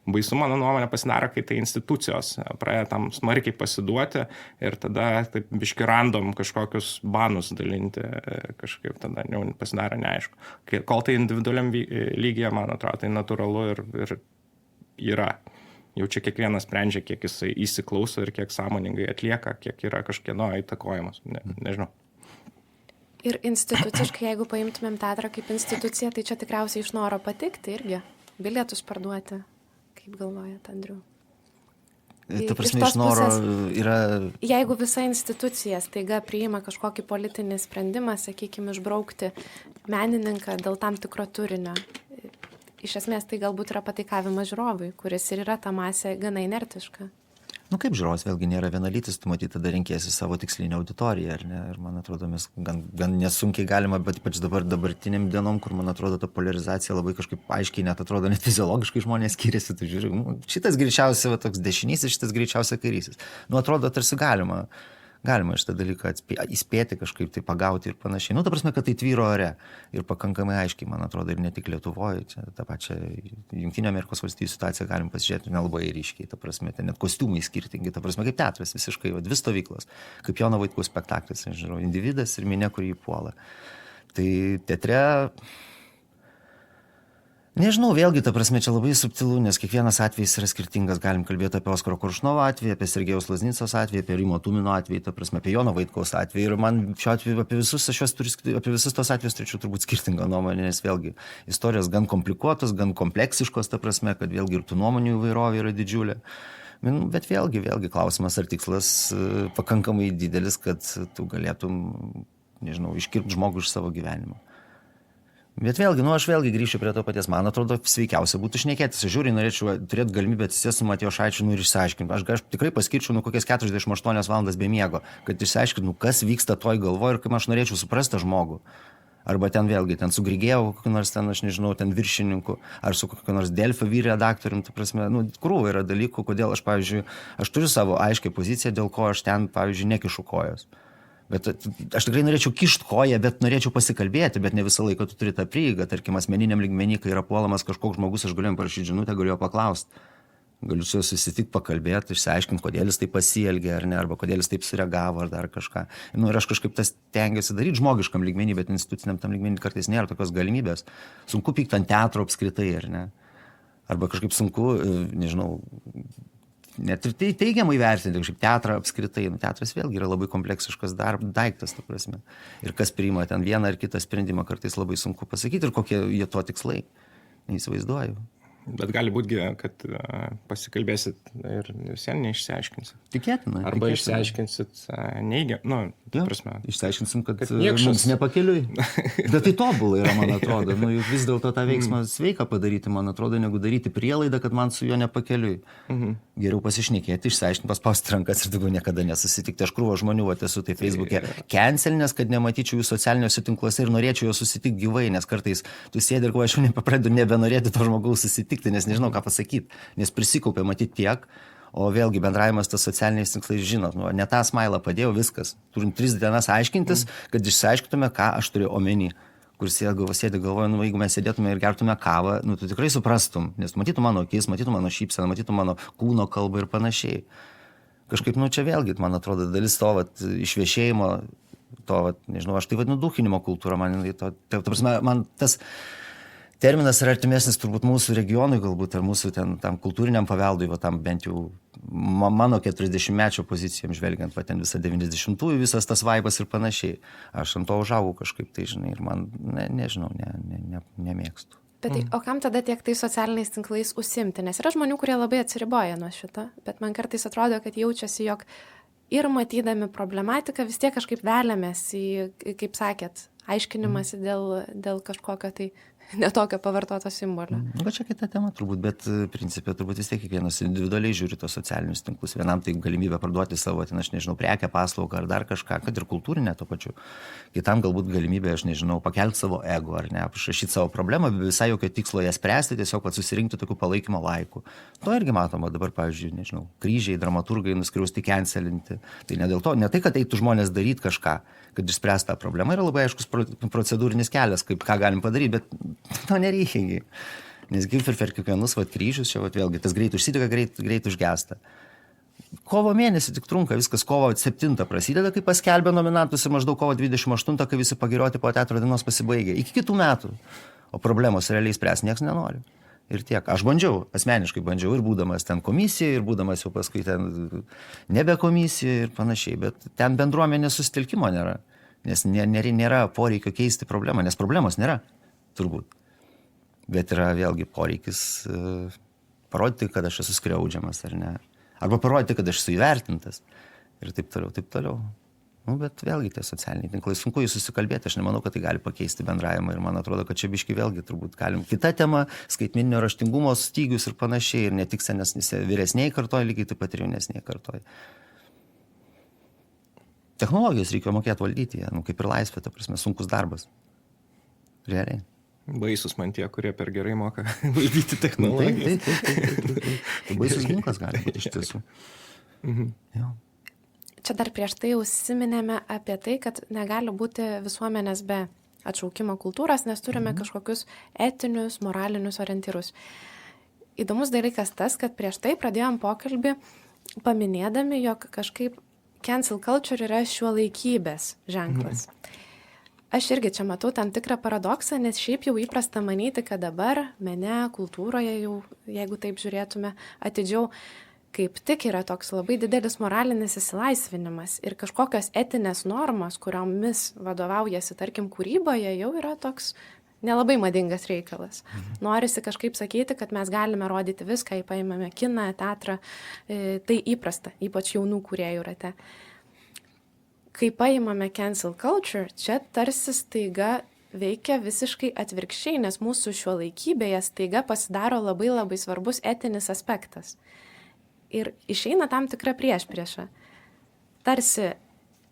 [SPEAKER 3] baisu mano nuomonė pasidaro, kai tai institucijos pradeda tam smarkiai pasiduoti ir tada taip biški random kažkokius banus dalinti, kažkaip tada jau pasidaro neaišku. Kol tai individualiam lygyje, man atrodo, tai natūralu ir yra. Jau čia kiekvienas sprendžia, kiek jisai įsiklauso ir kiek sąmoningai atlieka, kiek yra kažkieno įtakojimas, nežinau.
[SPEAKER 2] Ir instituciškai, jeigu paimtumėm teatrą kaip instituciją, tai čia tikriausiai iš noro patikti irgi, bilietus parduoti. Kaip galvojat, Andriau?
[SPEAKER 4] Ta prasme, iš noro yra...
[SPEAKER 2] Jeigu visa institucija staiga priima kažkokį politinį sprendimą, sakykime, išbraukti menininką dėl tam tikro turinio, iš esmės tai galbūt yra pataikavimas žiūrovui, kuris ir yra ta masė gana inertiška.
[SPEAKER 4] Kaip žiūrovas vėlgi nėra vienalytis, tu matyt, tada renkėsi savo tikslinę auditoriją, ar ne? Ir man atrodo, mes gan nesunkiai galima, bet ypač dabartiniam dienom, kur man atrodo, ta polarizacija labai kažkaip aiškiai, net atrodo, net fiziologiškai žmonės skiriasi, tu žiūri, šitas greičiausiai toks dešinysis, šitas greičiausiai kairysis. Atrodo, tarsi galima galima šitą dalyką įspėti kažkaip tai pagauti ir panašiai. Nu, ta prasme, kad tai tvyro ore ir pakankamai aiškiai, man atrodo, ir ne tik Lietuvoje, čia tą pačią Jungtinių Amerikos valstijų situaciją galim pasižiūrėti nelabai ryškiai, ta prasme, ten net kostiumai skirtingi, ta prasme, kaip teatras visiškai, dvi stovyklos, kaip Jono Vaitkaus spektaklis, nežinau, individas ir minia, kurį puola. Tai teatre, nežinau, vėlgi, ta prasme, čia labai subtilu, nes kiekvienas atvejis yra skirtingas. Galim kalbėti apie Oskaro Koršunovo atvejį, apie Sergejaus Laznicos atvejį, apie Rimo Tumino atvejį, ta prasme, apie Jono Vaitkaus atvejį. Ir man šiuo atveju apie visus tos atvejus turėčiau turbūt skirtingą nuomonę, nes vėlgi istorijos gan komplikuotos, gan kompleksiškos, ta prasme, kad vėlgi ir tų nuomonių įvairovė yra didžiulė. Bet vėlgi klausimas, ar tikslas pakankamai didelis, kad tu galėtum, nežinau, iškirpti žmogų iš savo gyvenimo. Bet vėlgi, aš vėlgi grįšiu prie to paties. Man atrodo, sveikiausia būtų šnekėtis. Žiūrį, norėčiau turėti galimybę atsisėsti su Matijošaičiu ir išsiaiškinti. Aš tikrai paskirčiau kokias 48 valandas be miego, kad išsiaiškintų, kas vyksta toj galvoje ir kaip aš norėčiau suprasti žmogų. Arba ten vėlgi, ten su Grigėjevu, kokiu nors ten, aš nežinau, ten viršininku, ar su kokiu nors Delfio vyr redaktorium, ta prasme, krūva yra dalykų, kodėl aš, pavyzdžiui, aš turiu savo aiškią poziciją, dėl ko aš ten, pavyzdžiui, nekišu kojos. Bet aš tikrai norėčiau kišt koją, bet norėčiau pasikalbėti, bet ne visą laiką tu turi tą prieigą, tarkim, asmeniniam lygmenį, kai yra puolamas kažkoks žmogus, aš galiu jam parašyti žinutę, galiu jo paklausti. Galiu su juo susitikti, pakalbėti, išsiaiškinti, kodėl jis taip pasielgė ar ne, arba kodėl jis taip sureagavo ar dar kažką. Ir aš kažkaip tas tengiuosi daryti žmogiškam lygmenį, bet instituciniam tam lygmenį kartais nėra tokios galimybės. Sunku pykti ant teatro apskritai, ar ne? Arba kažkaip sunku, nežinau, net ir teigiamai vertinti kažkaip teatrą apskritai. Teatras vėlgi yra labai kompleksiškas daiktas, ta prasme. Ir kas priima ten vieną ar kitą sprendimą, kartais labai sunku pasakyti ir kokie jie to tikslai. Neįsivaizduoju.
[SPEAKER 3] Bet gali būti, kad pasikalbėsit ir visien neišsiaiškinsit.
[SPEAKER 4] Tikėtina.
[SPEAKER 3] Arba išsiaiškinsit neigiamą, prasme.
[SPEAKER 4] Išsiaiškinsim, kad mums nepakeliui. Bet tai tobulai yra, man atrodo. Juk vis dėlto tą veiksmą sveika padaryti, man atrodo, negu daryti prielaidą, kad man su juo nepakeliui. Geriau pasišnekėti, išsiaiškinti, paspausti rankas ir daugiau niekada nesusitikti. Aš krūvo žmonių esu tai Facebook'e cancelinęs, kad nematyčiau jų socialiniuose tinkluose ir norėčiau jo susitikti gyvai, nes kartais tu sėdi ir aš nebepradedu nebenorėti to žmogaus susitikti, nes nežinau ką pasakyti, nes prisikaupė matyti tiek, o vėlgi bendravimas tas socialiniais tinklais, žinot, ne tą smailą padėjau, viskas. Turim 3 dienas aiškintis, kad išsiaiškintume, ką aš turiu omeny. Kur sėdi galvoju, jeigu mes sėdėtume ir gertume kavą, tu tikrai suprastum, nes matytum mano akis, matytum mano šypseną, matytum mano kūno kalbą ir panašiai. Kažkaip, čia vėlgi, man atrodo, dalis to išviešėjimo, to, nežinau, aš tai vadinu duchinimo kultūrą, man tas terminas yra artimesnis turbūt mūsų regionui galbūt, ar mūsų tam kultūriniam paveldui, tam bent jau mano 40-mečio pozicijom žvelgiant, ten visą 90-ųjų, visas tas vaibas ir panašiai. Aš ant to užaugau kažkaip, tai žinai, ir man, nežinau, nemėgstu.
[SPEAKER 2] Bet o kam tada tiek tai socialiniais tinklais užsimti? Nes yra žmonių, kurie labai atsiriboja nuo šito, bet man kartais atrodo, kad jaučiasi, jog ir matydami problematiką vis tiek kažkaip veliamės į, kaip sakėt, aiškinimąsi dėl kažkokio tai netokio pavartoto simbolio.
[SPEAKER 4] Čia kita tema turbūt, bet principė turbūt vis tiek kiekvienas individualiai žiūri tos socialinius tinklus. Vienam tai galimybė parduoti savo, aš nežinau, prekę, paslaugą ar dar kažką, kad ir kultūrinę to pačiu. Kitam galbūt galimybė, aš nežinau, pakelti savo ego ar ne, išrašyti savo problemą, visai jokio tikslo ją spręsti, tiesiog susirinkti tokių palaikymo laikų. To irgi matoma dabar, pavyzdžiui, nežinau, kryžiai, dramaturgai nuskriausti, cancelinti. Tai ne dėl to, ne tai, kad eitų žmonės daryti kažką, kad išspręs tą problemą, yra labai aiškus procedūrinis kelias, kaip ką galim padaryti, bet to nereikia. Nes per kiekvienus kryžius, čia vėlgi tas greit užsidega, greit užgesta. Kovo mėnesį tik trunka, viskas kovo 7 prasideda, kai paskelbė nominantus ir maždaug kovo 28, kai visi pagirioti po teatro dienos pasibaigia. Iki kitų metų. O problemos realiai spręs niekas nenori. Ir tiek. Aš asmeniškai bandžiau ir būdamas ten komisijoje, ir būdamas jau paskui ten nebe komisijoje ir panašiai, bet ten bendruomenės susitelkimo nėra, nes nėra poreikio keisti problemą, nes problemos nėra, turbūt. Bet yra vėlgi poreikis parodyti, kad aš esu skriaudžiamas ar ne, arba parodyti, kad aš esu įvertintas ir taip toliau, taip toliau. Bet vėlgi tie socialiniai tinklai, sunku jų susikalbėti, aš nemanau, kad tai gali pakeisti bendravimą ir man atrodo, kad čia biški vėlgi turbūt galim. Kita tema - skaitmeninio raštingumo stygius ir panašiai, ir ne tik vyresniai kartoj, lygiai taip pat ir jaunesniai kartoj. Technologijos reikia mokėti valdyti, kaip ir laisvė, ta prasme, sunkus darbas. Realiai.
[SPEAKER 3] Baisus man tie, kurie per gerai moka valdyti technologijas.
[SPEAKER 4] Tai baisus ginklas gali būti iš tiesų. Jo.
[SPEAKER 2] čia dar prieš tai užsiminėme apie tai, kad negali būti visuomenės be atšaukimo kultūros, nes turime kažkokius etinius, moralinius orientyrus. Įdomus dalykas tas, kad prieš tai pradėjom pokalbį paminėdami, jog kažkaip cancel culture yra šiuolaikybės ženklas. Aš irgi čia matau tam tikrą paradoksą, nes šiaip jau įprasta manyti, kad dabar mene, kultūroje jau, jeigu taip žiūrėtume atidžiau, kaip tik yra toks labai didelis moralinis įsilaisvinimas ir kažkokios etinės normos, kuriomis vadovaujasi, tarkim, kūryboje, jau yra toks nelabai madingas reikalas. Norisi kažkaip sakyti, kad mes galime rodyti viską, jei paimame kiną, teatrą, tai įprasta, ypač jaunų kūrėjų rate. Kai paimame cancel culture, čia tarsi staiga veikia visiškai atvirkščiai, nes mūsų šiuolaikybėje staiga pasidaro labai labai svarbus etinis aspektas. Ir išeina tam tikra priešprieša. Tarsi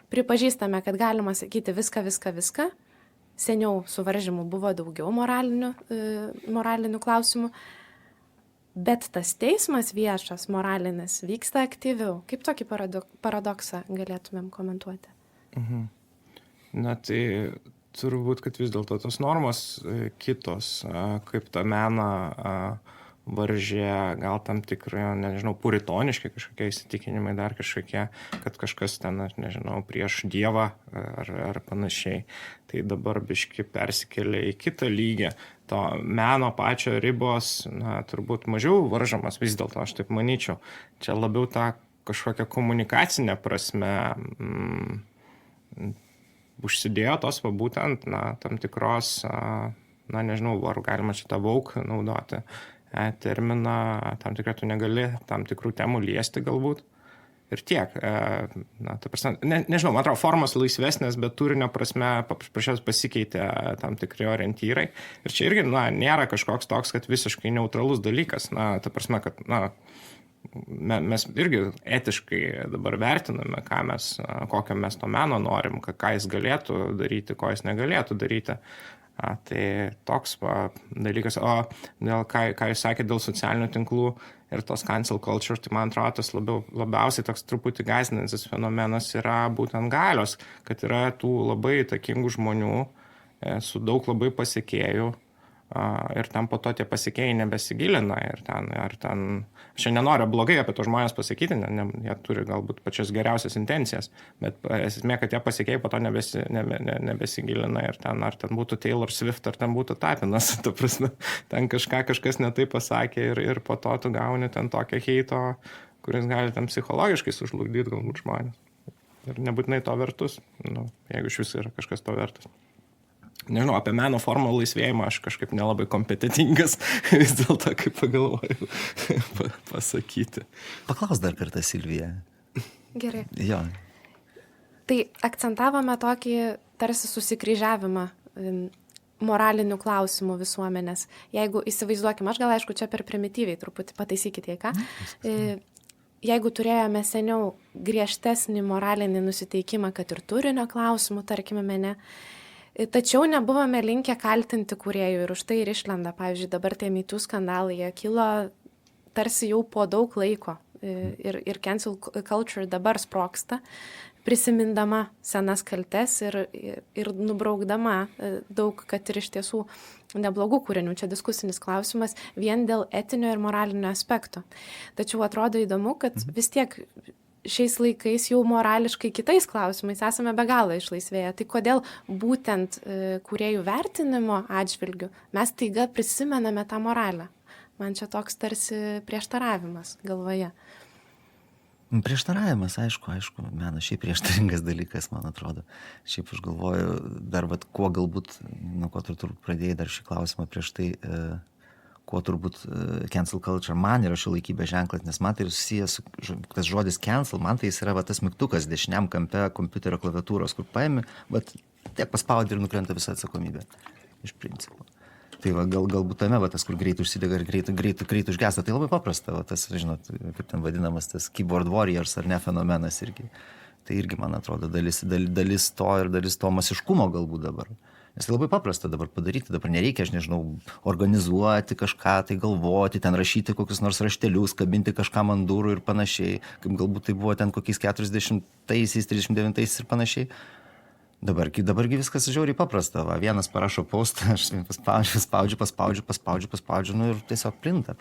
[SPEAKER 2] pripažįstame, kad galima sakyti viską. Seniau suvaržymų buvo daugiau moralinių klausimų, bet tas teismas viešas, moralinis, vyksta aktyviau. Kaip tokį paradoksą galėtumėm komentuoti?
[SPEAKER 3] Na tai turbūt, kad vis dėlto tos normos kitos, kaip tą meną varžė, gal tam tikrai, nežinau, puritoniški kažkokie įsitikinimai, dar kažkokie, kad kažkas ten, nežinau, prieš Dievą ar panašiai. Tai dabar biški persikėlė į kitą lygį. To meno pačio ribos, turbūt mažiau varžomas vis dėlto, aš taip manyčiau. Čia labiau tą kažkokią komunikacinę prasme užsidėjo tos būtent, tam tikros, nežinau, ar galima šitą woke naudoti terminą, tam tikrą tu negali tam tikrų temų liesti galbūt. Ir tiek. Ta prasme, nežinau, man atrodo, formos laisvesnės, bet turinio prasme paprasčiausiai pasikeitė tam tikri orientyrai. Ir čia irgi, nėra kažkoks toks, kad visiškai neutralus dalykas. Ta prasme, kad, mes irgi etiškai dabar vertiname, kokio mes to meno norim, ką jis galėtų daryti, ko jis negalėtų daryti. Tai toks dalykas. O dėl, ką jūs sakėte dėl socialinių tinklų ir tos cancel culture, tai man atrodo, tas labiausiai toks truputį gąsdinantis fenomenas yra būtent galios, kad yra tų labai įtakingų žmonių su daug labai pasekėjų ir ten po to tie pasekėjai nebesigilina ir ten, aš nenoriu blogai apie tos žmonės pasakyti, jie turi galbūt pačias geriausias intencijas, bet esmė, kad tie pasekėjai po to nebesigilina ir ten, ar ten būtų Taylor Swift, ar ten būtų Tapinas, ta prasme, ten kažkas netai pasakė ir po to tu gauni ten tokią heito, kuris gali ten psichologiškai sužlugdyti galbūt žmonės. Ir nebūtinai to vertus, jeigu iš viso yra kažkas to vertus. Nežinau, apie meno formų laisvėjimą aš kažkaip nelabai kompetitingas, vis dėlto, kaip pagalvoju, pasakyti.
[SPEAKER 4] Paklaus dar kartą, Silvija.
[SPEAKER 2] Gerai.
[SPEAKER 4] Jo.
[SPEAKER 2] Tai akcentavome tokį tarsi susikryžiavimą moralinių klausimų visuomenės. Jeigu įsivaizduokime, aš gal aišku čia per primityviai truputį pataisykite, ką. Jeigu turėjome seniau griežtesnį moralinį nusiteikimą, kad ir turinio klausimų, tarkime, mene, tačiau nebuvome linkę kaltinti kūrėjų ir už tai ir išlenda. Pavyzdžiui, dabar tie MeToo skandalai, jie kilo tarsi jau po daug laiko ir cancel culture dabar sprogsta, prisimindama senas kaltes ir nubraukdama daug, kad ir iš tiesų neblogų kūrinių. Čia diskusinis klausimas vien dėl etinio ir moralinio aspekto. Tačiau atrodo įdomu, kad vis tiek šiais laikais jau morališkai kitais klausimais esame be galo išlaisvėję. Tai kodėl būtent kūrėjų vertinimo atžvilgių mes taiga prisimename tą moralę? Man čia toks tarsi prieštaravimas galvoje.
[SPEAKER 4] Prieštaravimas, aišku, menas šiaip prieštaringas dalykas, man atrodo. Šiaip aš galvoju, dar kuo galbūt, nuo ko turbūt pradėjai dar šį klausimą prieš tai, kuo turbūt cancel culture man yra šiuolaikybės ženklas, nes man tai yra susijęs su tas žodis cancel, man tai jis yra tas mygtukas dešiniam kampe kompiuterio klaviatūros, kur paimi, tiek paspaudi ir nukrenta visa atsakomybė iš principo. Tai galbūt tame, tas, kur greit užsidega ir greit užgesta, tai labai paprasta, tas, žinot, kaip ten vadinamas, tas keyboard warriors ar ne fenomenas irgi. Tai irgi, man atrodo, dalis to ir dalis to masiškumo galbūt dabar. Nes tai labai paprasta dabar padaryti, dabar nereikia, aš nežinau, organizuoti kažką, tai galvoti, ten rašyti kokius nors raštelius, kabinti kažkam ant durų ir panašiai, kaip galbūt tai buvo ten kokiais 40-aisiais, 39-aisiais ir panašiai. Dabargi viskas žiauriai paprasta, va, vienas parašo postą, aš paspaudžiu, nu ir tiesiog plinta,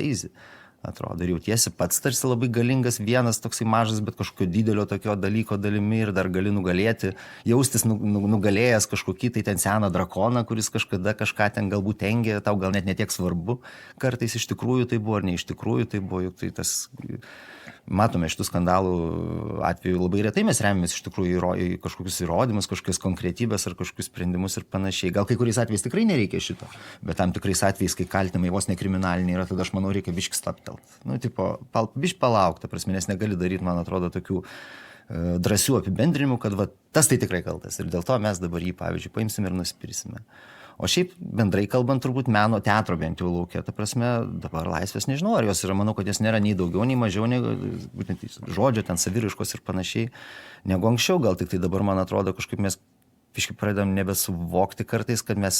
[SPEAKER 4] easy. Atrodo, ir jautiesi pats tarsi labai galingas, vienas toksai mažas, bet kažkokio didelio tokio dalyko dalimi ir dar gali nugalėti, jaustis nugalėjęs kažkokį tai ten seną drakoną, kuris kažkada kažką ten galbūt engė, tau gal net netiek svarbu, kartais iš tikrųjų tai buvo ar ne iš tikrųjų tai buvo, juk tai tas, matome šitų skandalų atveju labai retai mes remiamės iš tikrųjų į kažkokius įrodymus, kažkokias konkretybės ar kažkokius sprendimus ir panašiai. Gal kai kuriais atvejais tikrai nereikia šito, bet tam tikrais atvejais, kai kaltinimai vos nekriminaliniai yra, tada aš manau reikia biškį staptelt. Nu, tipo, biškį palauk, ta prasme, nes negali daryti, man atrodo, tokių drąsių apibendrinimų, kad va, tas tai tikrai kaltas ir dėl to mes dabar jį, pavyzdžiui, paimsim ir nuspirsime. O šiaip bendrai kalbant, turbūt meno teatro bent jau laukia, ta prasme, dabar laisvės nežinau, ar jos yra, manau, kad jos nėra nei daugiau, nei mažiau, nei būtent žodžio, ten saviraiškos ir panašiai, negu anksčiau, gal tik tai dabar, man atrodo, kažkaip mes biškai pradedam nebesuvokti kartais, kad mes,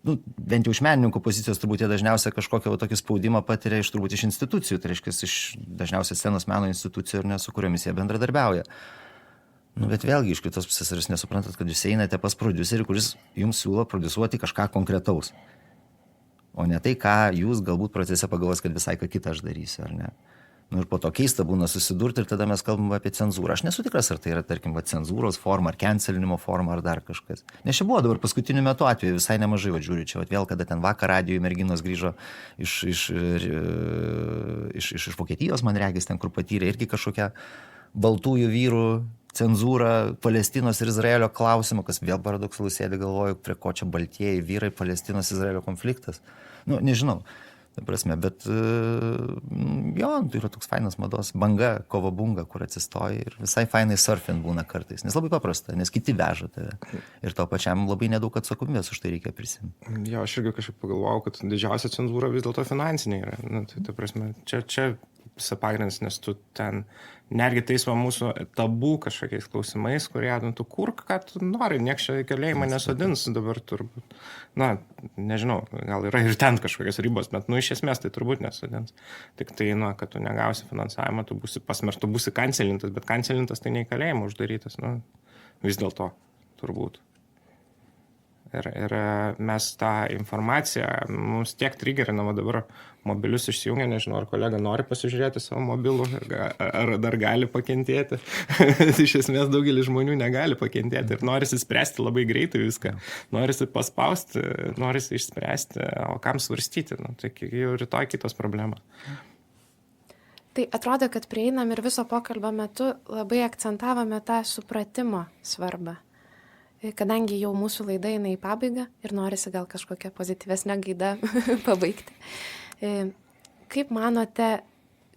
[SPEAKER 4] nu, bent jau iš menininkų pozicijos turbūt jie dažniausiai kažkokią tokį spaudimą patiria iš institucijų, tai reiškia iš dažniausiai scenos meno institucijų ir ne su kuriomis jie bendradarbiauja. Nu, bet vėlgi iš kitos pusės, ar jūs nesuprantat, kad jūs einate pas prodiuserį, kuris jums siūlo prodiusuoti kažką konkretaus, o ne tai, ką jūs galbūt procese pagalvos, kad visai ką kitą aš darysiu, ar ne. Nu, ir po to keista būna susidurti ir tada mes kalbame apie cenzūrą. Aš nesu tikras, ar tai yra, tarkim, cenzūros forma, ar cancelinimo forma, ar dar kažkas. Nes čia buvo dabar paskutiniu metu atveju visai nemažai, žiūriu, čia vėl, kada ten vakar radijoje merginos grįžo iš Vokietijos, man regis, ten, kur patyrė irgi kažkokią baltųjų vyrų cenzūrą Palestinos ir Izraelio klausimą, kas vėl paradoksalus sėdi, galvoju, prie ko čia baltieji vyrai, Palestinos Izraelio konfliktas. Nu, nežinau, ta prasme, bet jo, tai yra toks fainas mados banga, kovabunga, kur atsistoji ir visai fainai surfint būna kartais, nes labai paprasta, nes kiti veža tave ir tau pačiam labai nedaug atsakomybės už tai reikia prisimti.
[SPEAKER 3] Jo, aš irgi kažkaip pagalvojau, kad didžiausia cenzūra vis dėlto finansinė yra. Nu, tai ta prasme, čia visą pagrindas, nes tu ten netgi tais va mūsų tabų kažkokiais klausimais, kurie, nu, tu kurk, ką tu nori, nieks čia kalėjimą nesodins dabar turbūt. Na, nežinau, gal yra ir ten kažkokios ribos, bet, nu, iš esmės tai turbūt nesodins. Tik tai, nu, kad tu negausi finansavimą, tu būsi pasmerktas, tu būsi kancelintas, bet kancelintas tai ne į kalėjimą uždarytas, nu, vis dėlto turbūt. Ir mes tą informaciją, mums tiek trigerinama dabar mobilius išsijungia, nežinau, ar kolega nori pasižiūrėti savo mobilų, ar dar gali pakentėti. Iš esmės daugelis žmonių negali pakentėti ir norisi spręsti labai greitai viską. Norisi paspausti, norisi išspręsti, o kam svarstyti, nu, tai jau rytoj kitos problema.
[SPEAKER 2] Tai atrodo, kad prieinam ir viso pokalbio metu labai akcentavome tą supratimo svarbą. Kadangi jau mūsų laida eina į pabaigą ir norisi gal kažkokią pozityvesnę gaidą pabaigti. Kaip manote,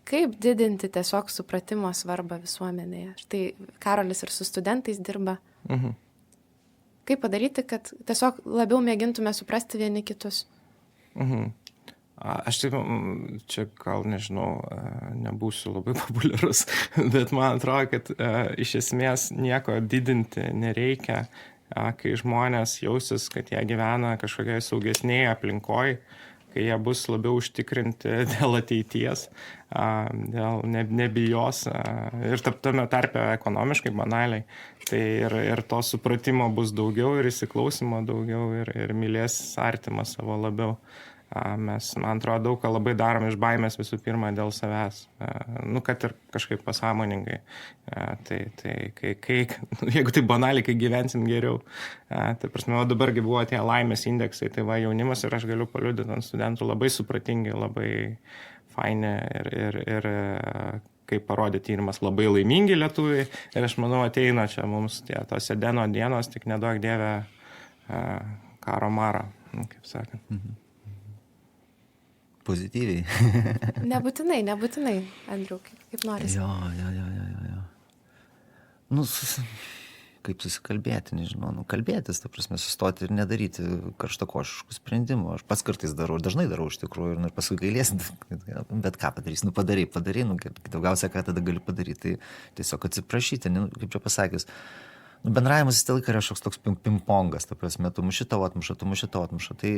[SPEAKER 2] kaip didinti tiesiog supratimo svarbą visuomenėje? Štai Karolis ir su studentais dirba. Kaip padaryti, kad tiesiog labiau mėgintume suprasti vieni kitus?
[SPEAKER 3] Aš taip, čia gal, nežinau, nebūsiu labai populiarus, bet man atrodo, kad iš esmės nieko didinti nereikia, kai žmonės jausis, kad jie gyvena kažkokiai saugesnėje aplinkoje, kai jie bus labiau užtikrinti dėl ateities, dėl nebijos ir tame tarpe ekonomiškai banaliai. Tai ir to supratimo bus daugiau ir įsiklausimo daugiau ir mylės artimą savo labiau. Mes, man atrodo, daug ką labai darom iš baimės visų pirma dėl savęs. Nu, kad ir kažkaip pasąmoningai. Jeigu tai banaliai, kai gyvensim geriau. Tai prasme, o dabargi buvo tie laimės indeksai, tai va jaunimas ir aš galiu paliudyti ant studentų labai supratingi, labai faini ir kaip parodė tyrimas, labai laimingi lietuviai. Ir aš manau, ateina čia mums tos Edeno dienos, tik neduok Dieve karo marą, kaip sakant.
[SPEAKER 4] Pozityviai.
[SPEAKER 2] Nebūtinai, Andriau, kaip norisi.
[SPEAKER 4] Jo. Nu, kaip susikalbėti, nežinau, kalbėtis, ta prasme, sustoti ir nedaryti karštakošiškų sprendimų. Aš pats kartais darau, dažnai darau iš tikrųjų ir paskui gailėsi, bet ką padarys, padarai, daugiausia ką tada gali padaryti, tai tiesiog atsiprašyti, kaip čia pasakys. bendravimas visą laiką yra toks ping-pongas, ta prasme, tu muši tavo atmuša. Tai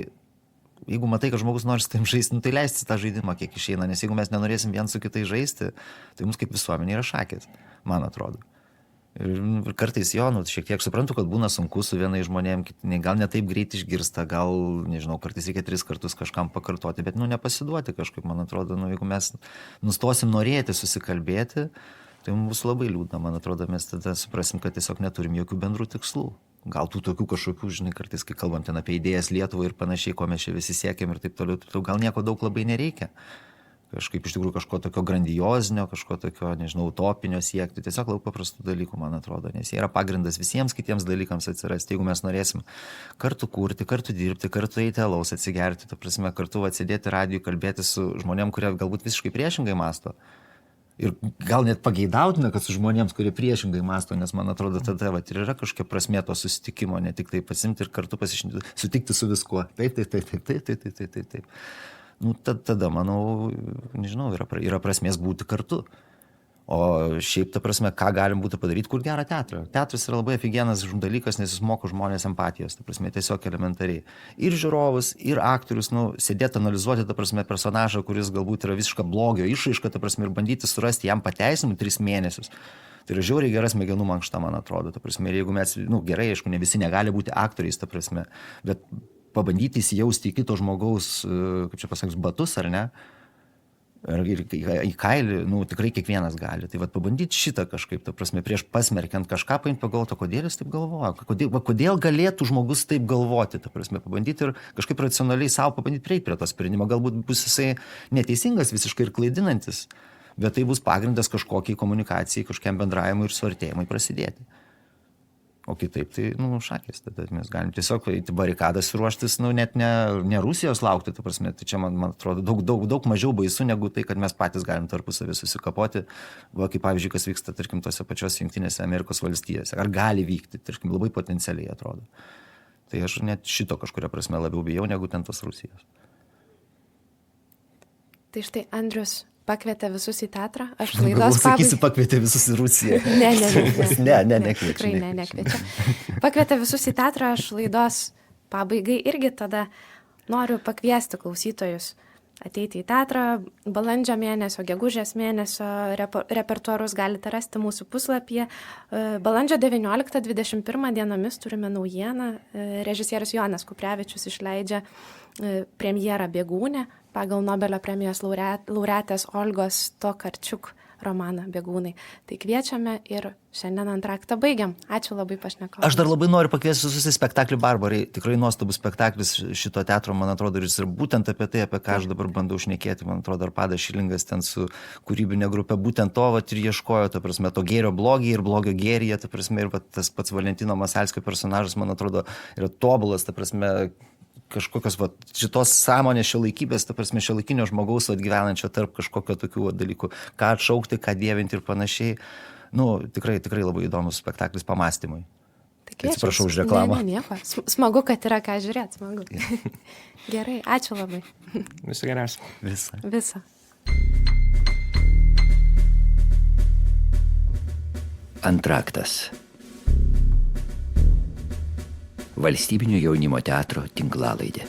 [SPEAKER 4] jeigu matai, kad žmogus nori su tavim žaisti, tai leisti tą žaidimą, kiek išeina, nes jeigu mes nenorėsim vien su kitais žaisti, tai mums kaip visuomenė yra šakės, man atrodo. Ir kartais šiek tiek suprantu, kad būna sunku su vienai žmonėm, gal ne taip greit išgirsta, gal, nežinau, kartais reikia 3 kartus kažkam pakartoti, bet, nepasiduoti kažkaip, man atrodo, jeigu mes nustosim norėti susikalbėti, tai mums bus labai liūdna, man atrodo, mes tada suprasim, kad tiesiog neturim jokių bendrų tikslų. Gal tų tokių kažkokių, žinai, kartais, kai kalbam ten apie idėjas Lietuvai ir panašiai, ko mes čia visi siekiam ir taip toliau, gal nieko daug labai nereikia. Kažkaip iš tikrųjų kažko tokio grandiozinio, kažko tokio, nežinau, utopinio siekti, tiesiog labai paprastų dalykų, man atrodo, nes jie yra pagrindas visiems kitiems dalykams atsirasti. Jeigu mes norėsim kartu kurti, kartu dirbti, kartu eiti alaus, atsigerti, ta prasme, kartu atsėdėti radijui, kalbėti su žmonėm, kurie galbūt visiškai priešingai mąsto. Ir gal net pageidautina, kad su žmonėms, kurie priešingai mąsto, nes man atrodo, tada ir yra kažkokia prasmė to susitikimo, ne tik tai pasimti ir kartu sutikti su viskuo. Taip. Tada, manau, nežinau, yra prasmės būti kartu. O šiaip, ta prasme, ką galim būtų padaryti, kur gerą teatrą. Teatras yra labai aфиgenas dalykas, nes jis moko žmonės empatijos, ta prasme, tiesiog elementariai. Ir žiūrovus, ir aktorius, sėdėti, analizuoti, ta prasme, personažą, kuris galbūt yra visiška blogio išraiška, ta prasme, ir bandyti surasti jam pateisinimų 3 mėnesius. Tai yra žiauriai gera smegenų mankšta, man atrodo, ta prasme, ir jeigu mes, gerai, aišku, ne visi negali būti aktoriais, ta prasme, bet pabandyti įsijausti į kito žmogaus, kaip čia pasakysiu, batus, ar ne? Ir į kailį, tikrai kiekvienas gali. Tai pabandyti šitą kažkaip, ta prasme, prieš pasmerkiant kažką, paimti pagalvoti, kodėl jis taip galvoja, kodėl galėtų žmogus taip galvoti, ta prasme, pabandyti ir kažkaip racionaliai savo pabandyti prieiti prie to sprendimo. Galbūt bus jisai neteisingas visiškai ir klaidinantis, bet tai bus pagrindas kažkokiai komunikacijai, kažkokiam bendravimui ir suartėjimui prasidėti. O kitaip, tai, šakės, tada mes galim tiesiog eiti barikadas ir ruoštis, net ne Rusijos laukti, ta prasme, tai čia, man atrodo, daug mažiau baisu, negu tai, kad mes patys galim tarpusavį susikapoti, kaip pavyzdžiui, kas vyksta, tarkim, tose pačios Jungtinėse Amerikos valstijose, ar gali vykti, tarkim, labai potencialiai atrodo. Tai aš net šito kažkuria prasme labiau bijau, negu ten tos Rusijos.
[SPEAKER 2] Tai štai Andrius pakvietė visus į teatrą. Aš laidos
[SPEAKER 4] sakysi, pakvietė visus į Rusiją.
[SPEAKER 2] Ne, nekviečia. Pakvietė visus į teatrą, aš laidos pabaigai irgi tada noriu pakviesti klausytojus ateiti į teatrą. Balandžio mėnesio, gegužės mėnesio repertuarus galite rasti mūsų puslapyje. Balandžio 19-21 dienomis turime naujieną. Režisierius Jonas Kuprevičius išleidžia premjerą Bėgūnė pagal Nobelio premijos laureatės Olgos Tokarčiuk romaną Bėgūnai. Tai kviečiame ir šiandien antraktą baigiam. Ačiū labai pašnekovams.
[SPEAKER 4] Aš dar labai noriu pakviesti visus į spektaklį Barbarai. Tikrai nuostabus spektaklis šito teatro, man atrodo, ir jis yra būtent apie tai, apie ką aš dabar bandau šnekėti. Man atrodo, Arpadas Šilingas ten su kūrybinė grupė būtent to ir ieškojo, ta prasme, to gėrio blogį ir blogio gėryje, ta prasme, ir tas pats Valentino Masalskio personažas, man atrodo, yra tobulas, ta prasme, kažkokios šitos sąmonės šiuolaikybės, ta prasme, šiuolaikinio žmogaus gyvenančio tarp kažkokio tokių dalykų, ką atšaukti, ką dievinti ir panašiai. Tikrai labai įdomus spektaklis pamąstymui. Atsiprašau už reklamą.
[SPEAKER 2] Ne, nieko. Smagu, kad yra ką žiūrėti, smagu. Gerai, ačiū labai.
[SPEAKER 3] Viso geriausio.
[SPEAKER 2] Visa.
[SPEAKER 1] Antraktas. Valstybinio jaunimo teatro tinklalaidė.